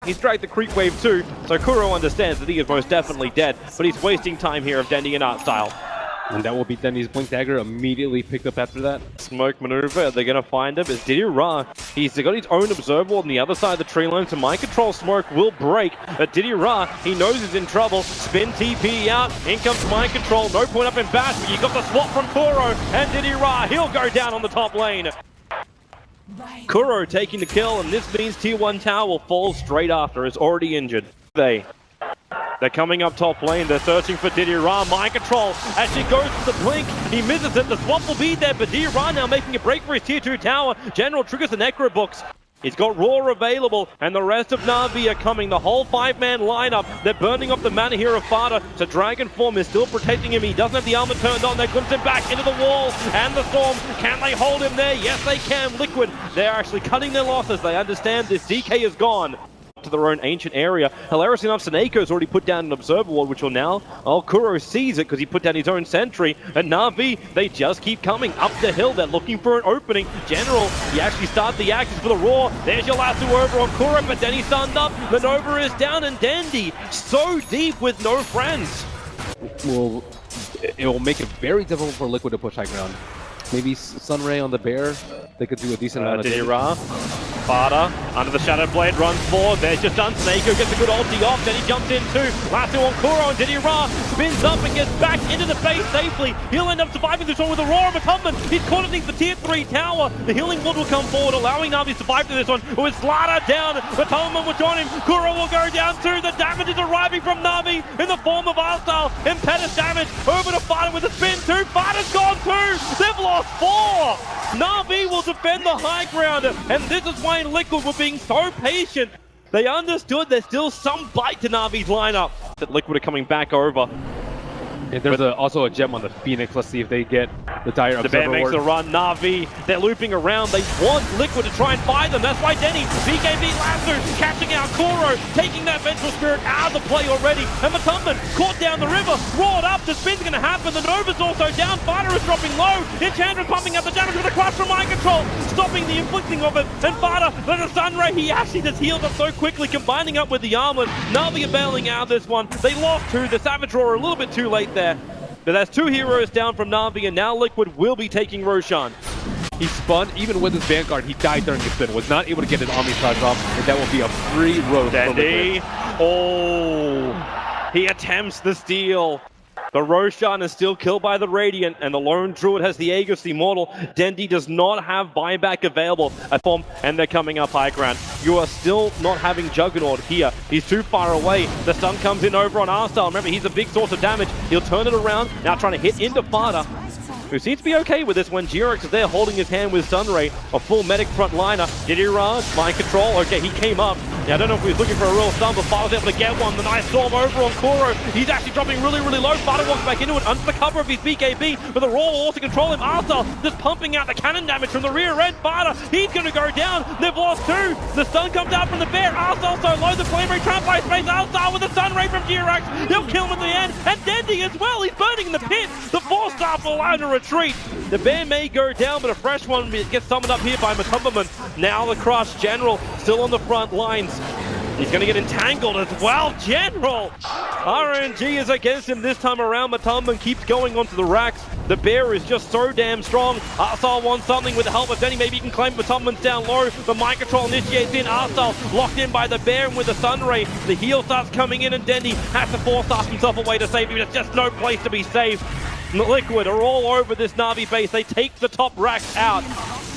He's dragged the creep wave too, so Kuro understands that he is most definitely dead, but he's wasting time here of Dendi and Artstyle. And that will be Dendi's Blink Dagger immediately picked up after that. Smoke maneuver, they're gonna find him. It's Diddy Ra. He's got his own observer on the other side of the tree line, so mind control smoke will break. But Diddy Ra, he knows he's in trouble. Spin TP out, in comes mind control. No point up in bash, but you got the swap from Kuro and Diddy Ra. He'll go down on the top lane. Kuro taking the kill, and this means Tier 1 tower will fall straight after. Is already injured. They're coming up top lane. They're searching for Diddy Ra. Mind control as she goes for the blink. He misses it. The swap will be there, but Diddy Ra now making a break for his Tier 2 tower. General triggers the Necro books. He's got Raw available, and the rest of NaVi are coming. The whole 5-man lineup. They're burning off the mana here of Fada. So Dragon Form is still protecting him. He doesn't have the armor turned on. They glimpse him back into the wall. And the Storm. Can they hold him there? Yes, they can. Liquid. They're actually cutting their losses. They understand this DK is gone to their own ancient area. Hilariously enough, Seneco's already put down an observer ward, which will now, Kuro sees it because he put down his own sentry, and NaVi, they just keep coming up the hill. They're looking for an opening. General, he actually started the actions for the Raw. There's your last two over on Kuro, but then he's stunned up. The Nova is down, and Dendi so deep with no friends. Well, it will make it very difficult for Liquid to push high ground. Maybe Sunray on the bear, they could do a decent amount of Diddy Ra. Fada, under the Shadow Blade, runs forward. There's just done. Snako gets a good ulti off. Then he jumps in too. Last two on Kuro, and Diddy Ra spins up and gets back into the base safely. He'll end up surviving this one with a Roar of Atonement. He's caught it the Tier 3 tower. The healing ward will come forward, allowing NaVi to survive through this one. With Slaughter down, Atonement will join him. Kuro will go down too. The damage is arriving from NaVi in the form of Artstyle. Impetus damage over to Fada with a spin too. Fada's gone too. They've lost 4. NaVi will defend the high ground, and this is why Liquid were being so patient. They understood there's still some bite to NaVi's lineup. That Liquid are coming back over. And there's also a gem on the Phoenix. Let's see if they get the dire The bear observer makes ward. a run. NaVi, they're looping around. They want Liquid to try and find them. That's why Denny, BKB Lasso, catching out Kuro, taking that Vengeful Spirit out of the play already. And Matumban caught down the river, roared up. The spin's going to happen. The Nova's also down. Fada is dropping low. Enchantress pumping out the damage with a crush from mind control, stopping the inflicting of it. And Fada, there's a Sunray. He actually just healed up so quickly, combining up with the armor. NaVi are bailing out this one. They lost 2. The Savage Roar a little bit too late there. But that's 2 heroes down from NaVi, and now Liquid will be taking Roshan. He spun, even with his Vanguard, he died during the spin, was not able to get his Omni Charge off, and that will be a free road for Liquid. Oh, he attempts the steal. The Roshan is still killed by the Radiant, and the Lone Druid has the Aegis Immortal. Dendi does not have buyback available at form, and they're coming up high ground. You are still not having Juggernaut here. He's too far away. The stun comes in over on Artstyle. Remember, he's a big source of damage. He'll turn it around, now trying to hit into Fada, who seems to be okay with this when Jirex is there holding his hand with Sunray, a full medic frontliner. Diddy Ra, mind control. Okay, he came up. Now, I don't know if he was looking for a real stun, but Fada's able to get one. The nice storm over on Kuro. He's actually dropping really, really low. Fada walks back into it under the cover of his BKB, but the Raw will also control him. Artstyle just pumping out the cannon damage from the rear end. Fada, he's going to go down. They've lost 2. The stun comes out from the bear. Artstyle so low. The flame ray trap by space. Artstyle with the sun ray from Jirex. He'll kill him at the end. And Dendi as well. He's burning in the pit. The 4-star will allow him to retreat. The bear may go down, but a fresh one gets summoned up here by Matumberman. Now the Crush General still on the front lines. He's going to get entangled as well. General! RNG is against him this time around. Matumban keeps going onto the racks. The bear is just so damn strong. Artstyle wants something with the help of Denny. Maybe he can claim Matumban's down low. The mind control initiates in. Artstyle locked in by the bear, and with the Sunray, the heal starts coming in, and Denny has to force himself away to save him. There's just no place to be safe. Liquid are all over this NaVi base. They take the top racks out.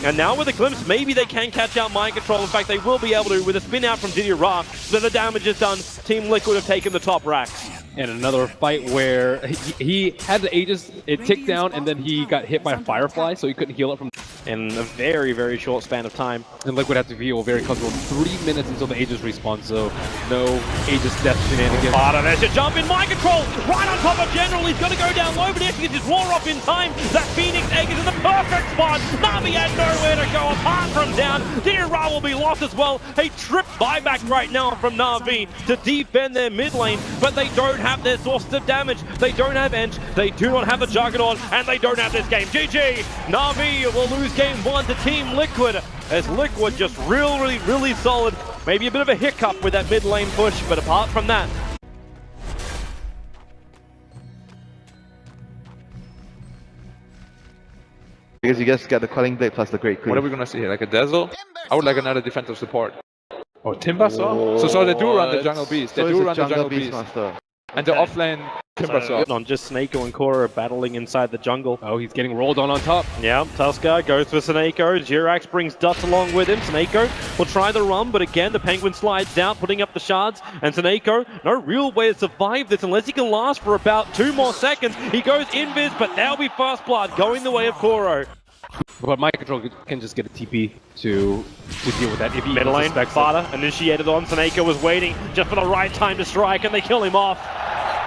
And now with a glimpse, maybe they can catch out mind control. In fact, they will be able to with a spin out from Diddy Ra. So the damage is done. Team Liquid have taken the top racks. And another fight where he had the Aegis, it ticked down, and then he got hit by a Firefly, so he couldn't heal it from in a very, very short span of time. And Liquid had to heal very comfortable. 3 minutes until the Aegis respawn, so no Aegis death shenanigans. Fada, there's a jump in mind control, right on top of General. He's going to go down low, but he actually gets his roar off in time. That Phoenix egg is in the perfect spot. NaVi had nowhere to go apart from down. Diddy Ra will be lost as well. A trip buyback right now from NaVi to defend their mid lane, but they don't have their sources of damage. They don't have Ench, they do not have a Juggernaut, and they don't have this game. GG! NaVi will lose game 1 to Team Liquid, as Liquid just really solid. Maybe a bit of a hiccup with that mid lane push, but apart from that, because you guys got the Quelling Blade plus the Great Creep. What are we gonna see here? Like a Dazzle? I would like another defensive support. Oh, Timbersaw? So they do run the Jungle Beast. They do run the Jungle Beast. Master. And the offlane Timbersaw. on just Snako and Korra battling inside the jungle. Oh, he's getting rolled on top. Yeah, Tusker goes for Snako. Jirax brings Dust along with him. Snako will try the run, but again, the Penguin slides out, putting up the shards. And Snako, no real way to survive this unless he can last for about 2 more seconds. He goes invis, but that'll be First Blood going the way of Koro. But Mind Control can just get a TP to deal with that if he Middle lane, suspects Fada initiated on. Snako was waiting just for the right time to strike, and they kill him off.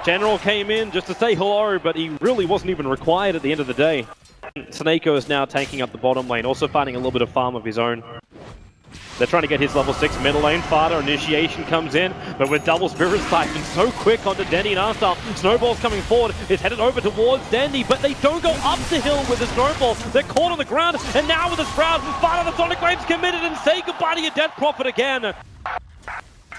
General came in just to say hello, but he really wasn't even required at the end of the day. Snako is now tanking up the bottom lane, also finding a little bit of farm of his own. They're trying to get his level 6 middle lane. Fada initiation comes in, but with double Spirit Siphon so quick onto Dendy and Arstal. Snowball's coming forward, it's headed over towards Dendy, but they don't go up the hill with the Snowball. They're caught on the ground, and now with the Sprout, Fada the Sonic Waves committed and say goodbye to your Death Prophet again.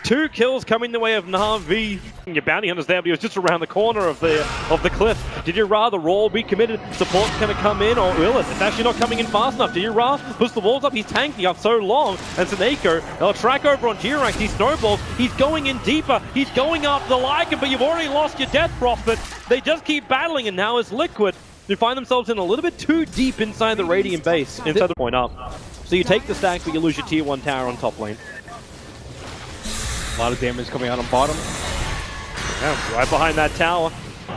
2 kills coming the way of NaVi. Your bounty hunters there, but he was just around the corner of the cliff. Did you rather roll be committed? Support's going to come in, or will it? It's actually not coming in fast enough. Did you rather push the walls up? He's tanking up so long. And Snako, they'll track over on Jirax. He snowballs. He's going in deeper. He's going up the Lycan, but you've already lost your Death Prophet. They just keep battling, and now it's Liquid. They find themselves in a little bit too deep inside the Radiant base, inside the point up. So you take the stack, but you lose your tier 1 tower on top lane. A lot of damage coming out on bottom. Yeah, right behind that tower.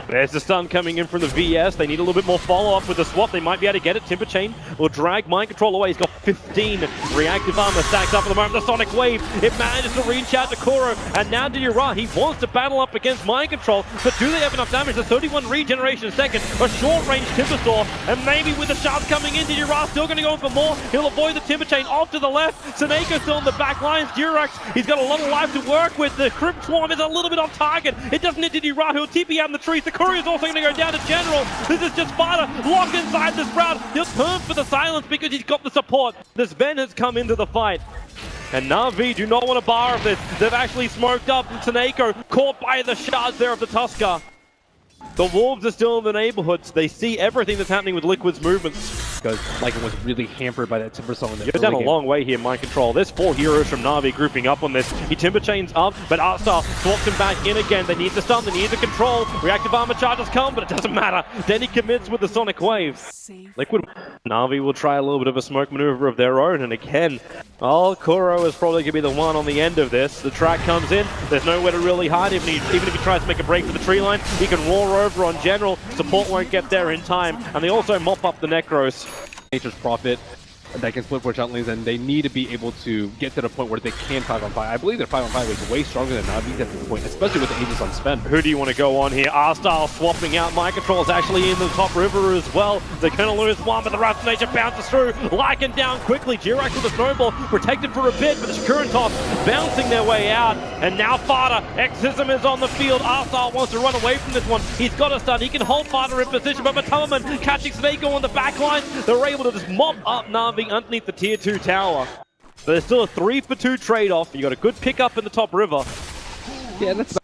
There's the stun coming in from the VS. They need a little bit more follow-up with the swap. They might be able to get it. Timber Chain will drag Mind Control away. He's got 15 reactive armor stacked up at the moment. The Sonic Wave, it manages to reach out to Koro. And now Diyura, he wants to battle up against Mind Control. But do they have enough damage? The 31 regeneration a second. A short-range Timbersaw. And maybe with the shards coming in, Diyura still going to go in for more. He'll avoid the Timber Chain off to the left. Snako still in the back lines. Jirax, he's got a lot of life to work with. The Crypt Swarm is a little bit off target. It doesn't hit Diyura. He'll TP out in the trees. The Courier is also going to go down to General. This is just Fada locked inside the Sprout. He'll turn for the silence because he's got the support. The Sven has come into the fight. And NaVi do not want to bar of this. They've actually smoked up Snako, caught by the shards there of the Tusker. The Wolves are still in the neighborhoods. They see everything that's happening with Liquid's movements. Because Lycan was really hampered by that Timbersaw in the You're down a long way here, Mind Control. There's 4 heroes from NaVi grouping up on this. He Timber Chains up, but Arstar swaps him back in again. They need the stun, they need the control. Reactive armor charges come, but it doesn't matter. Then he commits with the Sonic Wave. Liquid. NaVi will try a little bit of a smoke maneuver of their own, and again, Koro is probably going to be the one on the end of this. The track comes in, there's nowhere to really hide. Even if he tries to make a break for the tree line, he can roar over on General. Support won't get there in time, and they also mop up the Necros. Nature's Prophet that can split for jump lanes, and they need to be able to get to the point where they can 5-on-5. I believe their 5-on-5 is way stronger than NaVi's at this point, especially with the Aegis on Sven. Who do you want to go on here? Arstal swapping out. Mind Control is actually in the top river as well. They're going to lose one, but the Wrath of Nature bounces through. Lycan down quickly. Jirax with a snowball, protected for a bit, but the Shakurantops bouncing their way out. And now Fada, Exorcism is on the field. Arstal wants to run away from this one. He's got a stun. He can hold Fada in position, but Matalaman catching Snako on the back line. They're able to just mop up NaVi underneath the tier 2 tower. So there's still a 3-for-2 trade-off. You got a good pickup in the top river. Yeah, that's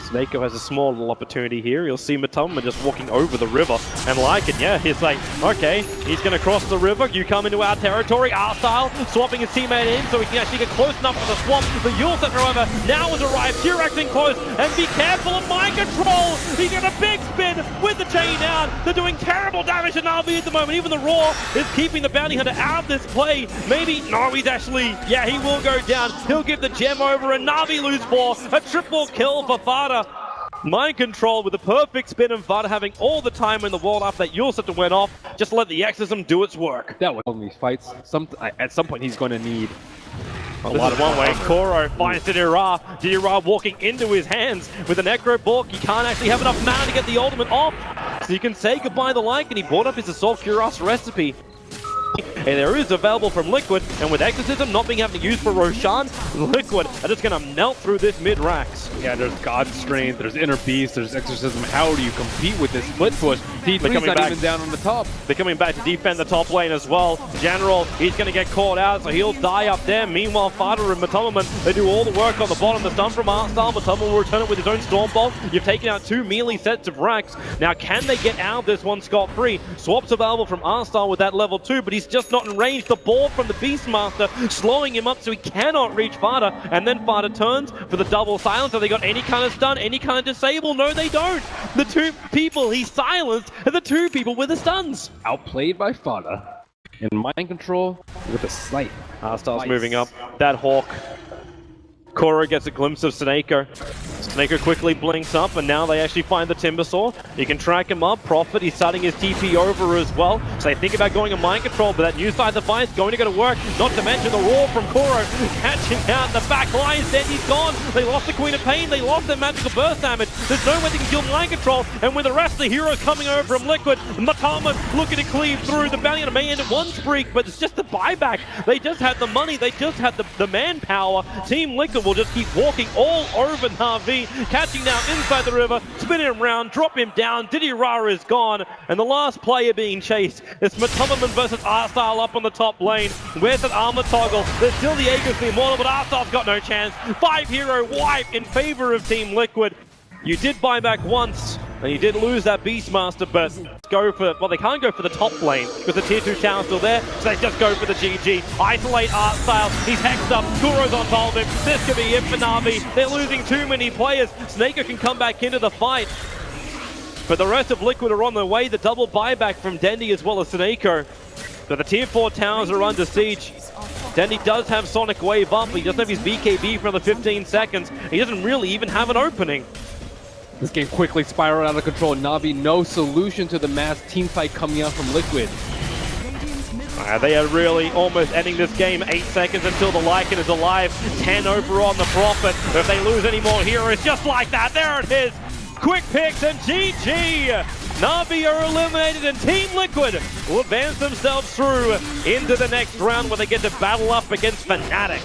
Snako has a small little opportunity here. You'll see Matama just walking over the river. And Lycan, yeah, he's like, okay, he's going to cross the river. You come into our territory. R-Style swapping his teammate in so he can actually get close enough for the swamp. The Yule Set, however, now has arrived. Jirax in close. And be careful of Mind Control. He got a big spin with the chain out. They're doing terrible damage to NaVi at the moment. Even the Roar is keeping the Bounty Hunter out of this play. Maybe, no, he's actually, yeah, he will go down. He'll give the gem over and NaVi lose 4. A triple kill for Fada. Mind Control with a perfect spin and Vada having all the time in the world after that Yule Scepter went off. Just let the Exorcism do its work. that was on these fights. At some point, he's going to need a This lot is of one way. Koro finds Diyura. Diyura walking into his hands with a Necro Bork. He can't actually have enough mana to get the ultimate off. So you can say goodbye to Lycan. He brought up his Assault Cuirass recipe. and there is available from Liquid, and with Exorcism not being able to use for Roshan, Liquid are just going to melt through this mid-racks. Yeah, there's God Strength, there's Inner Beast, there's Exorcism. How do you compete with this split push? T3's not even down on the top. They're coming back to defend the top lane as well. General, he's going to get caught out, so he'll die up there. Meanwhile, Fada and Matomaman, they do all the work on the bottom. The stun from Artstyle. Matomaman will return it with his own Stormbolt. You've taken out 2 melee sets of racks. Now, can they get out of this one scot-free? Swap's available from Artstyle with that level 2, but he's just not in range. The ball from the Beastmaster slowing him up so he cannot reach Fada. And then Fada turns for the double silence. Have they got any kind of stun, any kind of disable? No, they don't. The 2 people he silenced are the 2 people with the stuns. Outplayed by Fada. In mind control with a slight. Artstyle's moving up. That Hawk. Koro gets a glimpse of Snake. Snake quickly blinks up, and now they actually find the Timbersaw. You can track him up. Prophet, he's starting his TP over as well. So they think about going a mind control, but that new side device going to go to work. Not to mention the roar from Koro catching out the back lines. Then he's gone. They lost the Queen of Pain. They lost their magical burst damage. There's no way they can kill mind control. And with the rest of the heroes coming over from Liquid, Matama looking to cleave through. The Valiant may end at 1 streak, but it's just the buyback. They just had the money. They just had the manpower. Team Liquid will just keep walking all over NaVi, catching now inside the river, spinning him around, drop him down. Diddy Rara is gone, and the last player being chased is Matomaman versus Artstyle up on the top lane. Where's that armor toggle? There's still the Aegis, the Immortal, but Artstyle's got no chance. 5-hero wipe in favor of Team Liquid. You did buy back once, and you did lose that Beastmaster, but go for, well, they can't go for the top lane because the tier 2 tower's still there, so they just go for the GG. Isolate Artstyle, he's hexed up, Kuro's on top of him. This could be it for NaVi. They're losing too many players. Snaker can come back into the fight, but the rest of Liquid are on their way. The double buyback from Dendy as well as Snako. So the tier 4 towers are under siege. Dendy does have Sonic Wave up, but he doesn't have his BKB for another 15 seconds. He doesn't really even have an opening. This game quickly spiraled out of control. NaVi, no solution to the mass team fight coming out from Liquid. They are really almost ending this game. 8 seconds until the Lycan is alive. 10 over on the Prophet. If they lose any more heroes, just like that, there it is. Quick picks and GG. NaVi are eliminated, and Team Liquid will advance themselves through into the next round where they get to battle up against Fnatic.